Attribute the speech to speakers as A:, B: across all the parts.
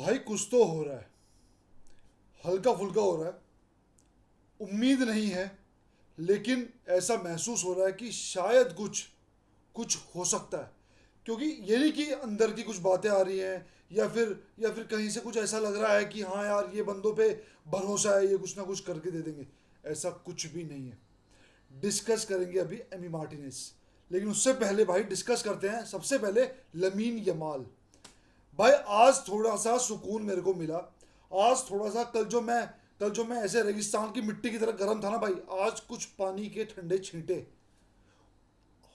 A: भाई कुछ तो हो रहा है, हल्का फुल्का हो रहा है। उम्मीद नहीं है, लेकिन ऐसा महसूस हो रहा है कि शायद कुछ कुछ हो सकता है। क्योंकि ये नहीं कि अंदर की कुछ बातें आ रही हैं, या फिर कहीं से कुछ ऐसा लग रहा है कि हाँ यार ये बंदों पे भरोसा है, ये कुछ ना कुछ करके दे देंगे। ऐसा कुछ भी नहीं है। डिस्कस करेंगे अभी एमी मार्टिनेज, लेकिन उससे पहले भाई डिस्कस करते हैं सबसे पहले लमीन यमाल। भाई आज थोड़ा सा सुकून मेरे को मिला। आज थोड़ा सा कल जो मैं ऐसे रेगिस्तान की मिट्टी की तरह गर्म था ना भाई, आज कुछ पानी के ठंडे छींटे।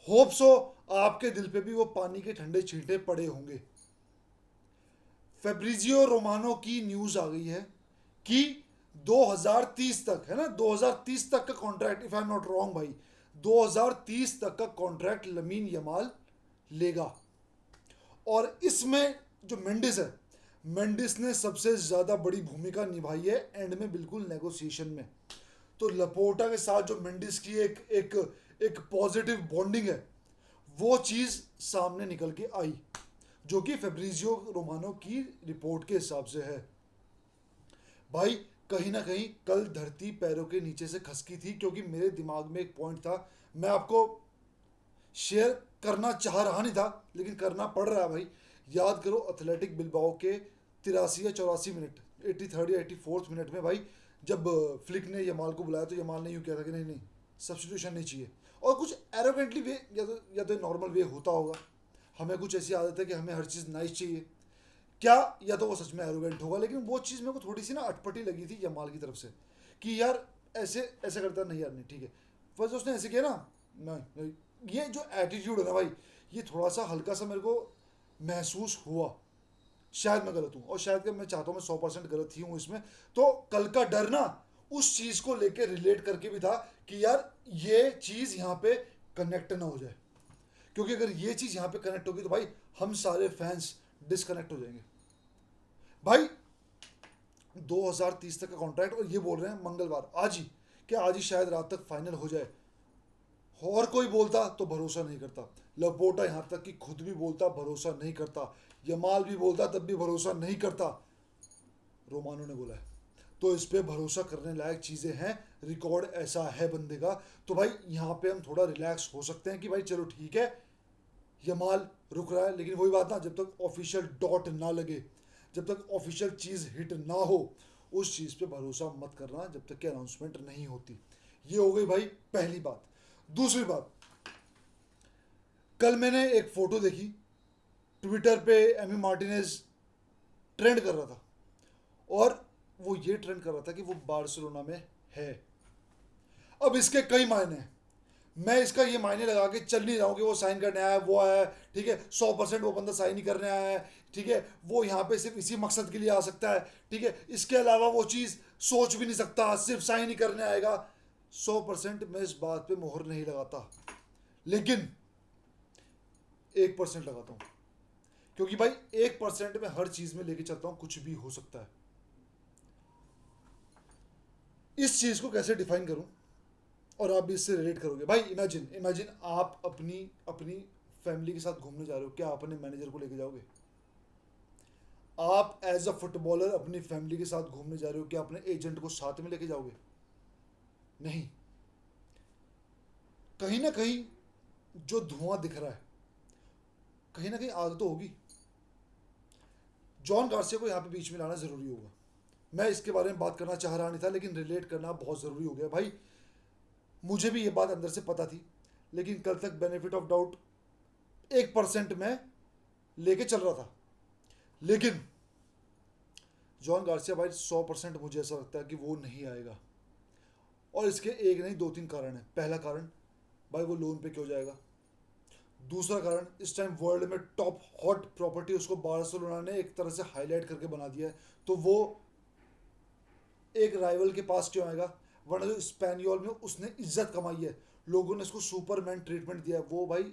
A: होप सो आपके दिल पे भी वो पानी के ठंडे छींटे पड़े होंगे। फेब्रिजियो रोमानो की न्यूज आ गई है कि 2030 तक, है ना, 2030 तक का contract, if I am not wrong भाई, 2030 तक का कॉन्ट्रैक्ट लमीन यमाल लेगा। और इसमें जो मेंडिस है, मेंडिस ने सबसे ज़्यादा बड़ी भूमिका निभाई है एंड में, बिल्कुल नेगोशिएशन में। तो लपोर्टा के साथ जो मेंडिस की एक एक एक पॉजिटिव बॉन्डिंग है, वो चीज़ सामने निकल के आई, जो कि फेब्रिजियो रोमानो की रिपोर्ट के हिसाब से है। भाई कहीं ना कहीं कल धरती पैरों के नीचे से खसकी थी, क्योंकि मेरे दिमाग में एक पॉइंट था, मैं आपको शेयर करना चाह रहा नहीं था लेकिन करना पड़ रहा है भाई। याद करो एथलेटिक बिलबाओ के 83 या 84 मिनट, 83rd या 84th मिनट में भाई, जब फ्लिक ने यमाल को बुलाया तो यमाल ने यूँ किया था कि नहीं नहीं, सब्सटीट्यूशन नहीं चाहिए। और कुछ एरोगेंटली वे, या तो नॉर्मल वे होता होगा, हमें कुछ ऐसी आदत है कि हमें हर चीज़ नाइस चाहिए क्या, या तो वो सच में एरोगेंट होगा। लेकिन वो चीज़ मेरे को थोड़ी सी ना अटपटी लगी थी यमाल की तरफ से, कि यार ऐसे ऐसे करता, नहीं यार नहीं ठीक है, बस उसने ऐसे किया ना, नहीं नहीं, ये जो एटीट्यूड है ना भाई, ये थोड़ा सा हल्का सा मेरे को महसूस हुआ। शायद मैं गलत हूँ, और शायद कि मैं चाहता हूँ मैं 100% गलत ही हूँ इसमें। तो कल का डर ना उस चीज़ को लेके रिलेट करके भी था कि यार ये चीज़ यहाँ पे कनेक्ट ना हो जाए, क्योंकि अगर ये चीज़ यहाँ पे कनेक्ट होगी तो भाई हम सारे फैंस डिसकनेक्ट हो जाएंगे। भाई 2030 तक का कॉन्ट्रैक्ट, और ये बोल रहे हैं मंगलवार, आज ही, क्या आज ही शायद रात तक फाइनल हो जाए। और कोई बोलता तो भरोसा नहीं करता, लपोटा यहाँ तक कि खुद भी बोलता भरोसा नहीं करता, यमाल भी बोलता तब भी भरोसा नहीं करता, रोमानो ने बोला है। तो इस पे भरोसा करने लायक चीज़ें हैं, रिकॉर्ड ऐसा है बंदे का। तो भाई यहाँ पे हम थोड़ा रिलैक्स हो सकते हैं कि भाई चलो ठीक है, यमाल रुक रहा है। लेकिन वही बात ना, जब तक ऑफिशियल डॉट ना लगे, जब तक ऑफिशियल चीज़ हिट ना हो, उस चीज़ पे भरोसा मत करना जब तक कि अनाउंसमेंट नहीं होती। ये हो गई भाई पहली बात। दूसरी बात, कल मैंने एक फ़ोटो देखी ट्विटर पे, एमी मार्टिनेज ट्रेंड कर रहा था, और वो ये ट्रेंड कर रहा था कि वो बार्सिलोना में है। अब इसके कई मायने हैं, मैं इसका ये मायने लगा के चल नहीं रहा हूँ कि वो साइन करने आया है, वो आया है, ठीक है, 100% वो बंदा साइन ही करने आया है, ठीक है, वो यहाँ पे सिर्फ इसी मकसद के लिए आ सकता है, ठीक है, इसके अलावा वो चीज़ सोच भी नहीं सकता, सिर्फ साइन ही करने आएगा। 100% मैं इस बात पे मोहर नहीं लगाता, लेकिन 1% लगाता हूँ, क्योंकि भाई 1% में हर चीज़ में लेके चलता हूँ, कुछ भी हो सकता है। इस चीज़ को कैसे डिफाइन करूँ और आप भी इससे रिलेट करोगे। भाई इमेजिन इमेजिन आप अपनी अपनी फैमिली के साथ घूमने जा रहे हो, क्या आप अपने मैनेजर को लेके जाओगे? आप एज अ फुटबॉलर अपनी फैमिली के साथ घूमने जा रहे हो, क्या अपने एजेंट को साथ में लेके जाओगे? नहीं। कहीं ना कहीं जो धुआं दिख रहा है, कहीं ना कहीं आग तो होगी। जॉन गार्सिया को यहाँ पे बीच में लाना ज़रूरी होगा। मैं इसके बारे में बात करना चाह रहा नहीं था, लेकिन रिलेट करना बहुत ज़रूरी हो गया भाई। मुझे भी ये बात अंदर से पता थी, लेकिन कल तक बेनिफिट ऑफ डाउट 1% में लेके चल रहा था। लेकिन जॉन गार्सिया भाई 100% मुझे ऐसा लगता है कि वो नहीं आएगा। और इसके एक नहीं दो तीन कारण हैं। पहला कारण, भाई वो लोन पे क्यों जाएगा? दूसरा कारण, इस टाइम वर्ल्ड में टॉप हॉट प्रॉपर्टी उसको बार्सिलोना ने एक तरह से हाईलाइट करके बना दिया है, तो वो एक राइवल के पास क्यों आएगा? वरना जो स्पेनियोल में उसने इज्जत कमाई है, लोगों ने उसको सुपरमैन ट्रीटमेंट दिया है, वो भाई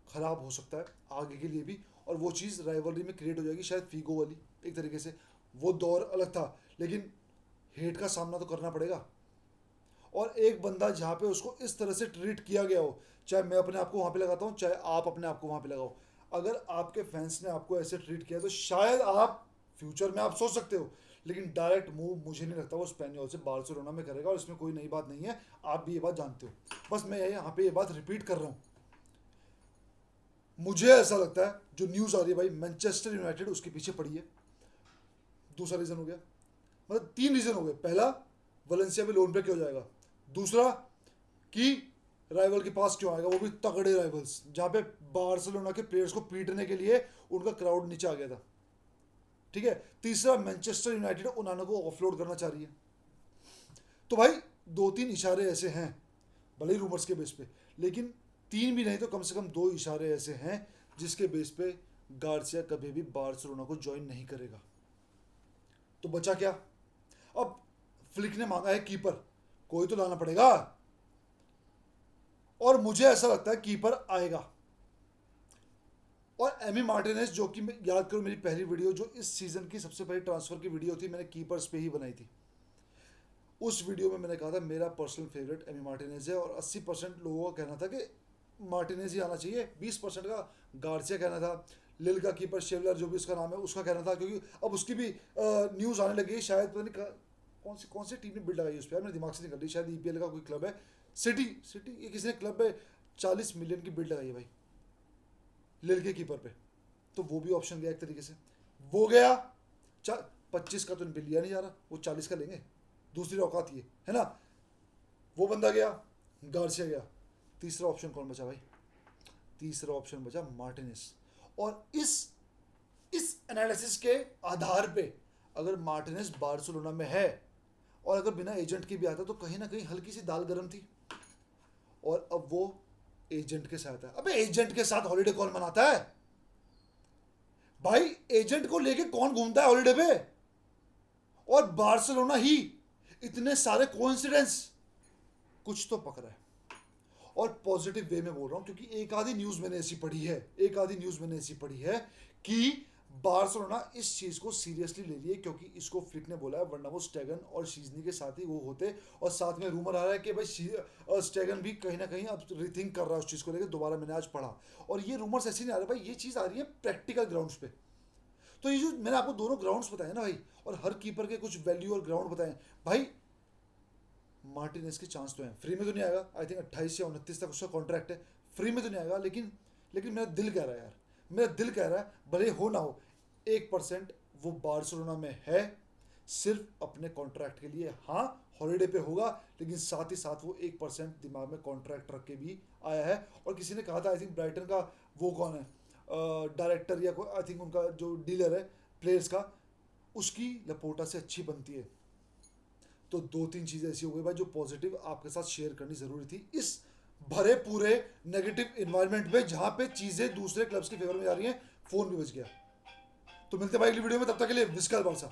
A: खराब हो सकता है आगे के लिए भी। और वो चीज़ राइवलरी में क्रिएट हो जाएगी, शायद फीगो वाली एक तरीके से। वो दौर अलग था, लेकिन हेट का सामना तो करना पड़ेगा। और एक बंदा जहाँ पे उसको इस तरह से ट्रीट किया गया हो, चाहे मैं अपने आप को वहाँ पे लगाता हूँ, चाहे आप अपने आप को वहाँ पे लगाओ, अगर आपके फैंस ने आपको ऐसे ट्रीट किया तो शायद आप फ्यूचर में आप सोच सकते हो, लेकिन डायरेक्ट मूव मुझे नहीं लगता वो स्पेनियोल से बार्सिलोना में करेगा, और इसमें कोई नई बात नहीं है, आप भी ये बात जानते हो। बस मैं यहाँ पे ये बात रिपीट कर रहा हूँ। मुझे ऐसा लगता है जो न्यूज़ आ रही है भाई, मैनचेस्टर यूनाइटेड उसके पीछे पड़ी है। दूसरा रीज़न हो गया, मतलब 3 रीज़न हो गए। पहला, वलेंसिया में लोन पे क्यों जाएगा। दूसरा कि राइवल के पास क्यों आएगा, वो भी तगड़े राइवल्स, जहाँ पे बार्सिलोना के प्लेयर्स को पीटने के लिए उनका क्राउड नीचे आ गया था। ठीक है। तीसरा, मैनचेस्टर यूनाइटेड उन्होंने को ऑफलोड करना चाह रही है। तो भाई 2-3 इशारे ऐसे हैं, भले ही रूमर्स के बेस पे, लेकिन 3 भी नहीं तो कम से कम 2 इशारे ऐसे हैं जिसके बेस पे गार्सिया कभी भी बार्सिलोना को ज्वाइन नहीं करेगा। तो बचा क्या। अब फ्लिक ने मांगा है कीपर, कोई तो लाना पड़ेगा, और मुझे ऐसा लगता है कीपर आएगा। और एमी मार्टिनेज, जो कि मैं याद करूं मेरी पहली वीडियो जो इस सीजन की सबसे पहली ट्रांसफर की वीडियो थी, मैंने कीपर्स पे ही बनाई थी। उस वीडियो में मैंने कहा था मेरा पर्सनल फेवरेट एमी मार्टिनेज है, और 80% लोगों का कहना था कि मार्टिनेज ही आना चाहिए, 20% का गार्सिया कहना था, लिल का कीपर शेवलर जो भी उसका नाम है उसका कहना था, क्योंकि अब उसकी भी न्यूज़ आने लगी है, शायद पता नहीं कौन सी टीम ने बिल्ड लगाई उस पर, मेरे दिमाग से निकल रही, शायद ईपीएल का कोई क्लब है, सिटी ये किसी ने क्लब है 40 मिलियन की बिल्ड लगाई है भाई लिल के कीपर पे। तो वो भी ऑप्शन गया एक तरीके से, वो गया। 25 का तो बिल लिया नहीं जा रहा, वो 40 का लेंगे, दूसरी औकात ये है ना। वो बंदा गया, गार्सिया गया। तीसरा ऑप्शन कौन बचा भाई, तीसरा ऑप्शन बचा मार्टिनेस। और इस एनालिसिस के आधार पे अगर मार्टिनेस बार्सिलोना में है और अगर बिना एजेंट के भी आता तो कहीं ना कहीं हल्की सी दाल गर्म थी, और अब वो एजेंट के साथ है। अबे एजेंट के साथ हॉलिडे कौन मनाता है भाई, एजेंट को लेके कौन घूमता है हॉलिडे पे। और बार्सिलोना ही, इतने सारे कोइंसिडेंस, कुछ तो पकड़ा है। और पॉजिटिव वे में बोल रहा हूं, क्योंकि एक आधी न्यूज़ मैंने ऐसी पढ़ी है कि बार्सिलोना इस चीज़ को सीरियसली ले लिए, क्योंकि इसको फ्लिक ने बोला है, वरना वो स्टेगन और शीजनी के साथ ही वो होते। और साथ में रूमर आ रहा है कि भाई स्टेगन भी कहीं ना कहीं अब रिथिंक कर रहा है उस चीज़ को लेकर, दोबारा मैंने आज पढ़ा। और ये रूमर्स ऐसे नहीं आ रहे भाई, ये चीज़ आ रही है प्रैक्टिकल ग्राउंड्स पे। तो ये जो मैंने आपको दोनों ग्राउंड्स बताए ना भाई, और हर कीपर के कुछ वैल्यू और ग्राउंड बताए भाई, मार्टिनेज के चांस तो हैं। फ्री में तो नहीं आएगा, आई थिंक 28 या 29 तक उसका कॉन्ट्रैक्ट है, फ्री में तो नहीं आएगा, लेकिन मेरा दिल कह रहा है यार, मेरा दिल कह रहा है भले हो ना हो 1% वो बार्सिलोना में है, सिर्फ अपने कॉन्ट्रैक्ट के लिए। हाँ हॉलीडे पे होगा, लेकिन साथ ही साथ वो 1% दिमाग में कॉन्ट्रैक्ट रख के भी आया है। और किसी ने कहा था, आई थिंक ब्राइटन का वो कौन है डायरेक्टर या कोई, आई थिंक उनका जो डीलर है प्लेयर्स का, उसकी लपोटा से अच्छी बनती है। तो 2-3 चीज़ें ऐसी हो गई भाई जो पॉजिटिव आपके साथ शेयर करनी ज़रूरी थी इस भरे पूरे नेगेटिव इन्वायरमेंट में, जहां पे चीज़ें दूसरे क्लब्स के फेवर में जा रही हैं। फ़ोन भी बच गया। तो मिलते हैं भाई अगली वीडियो में, तब तक के लिए विस्कल बारसा।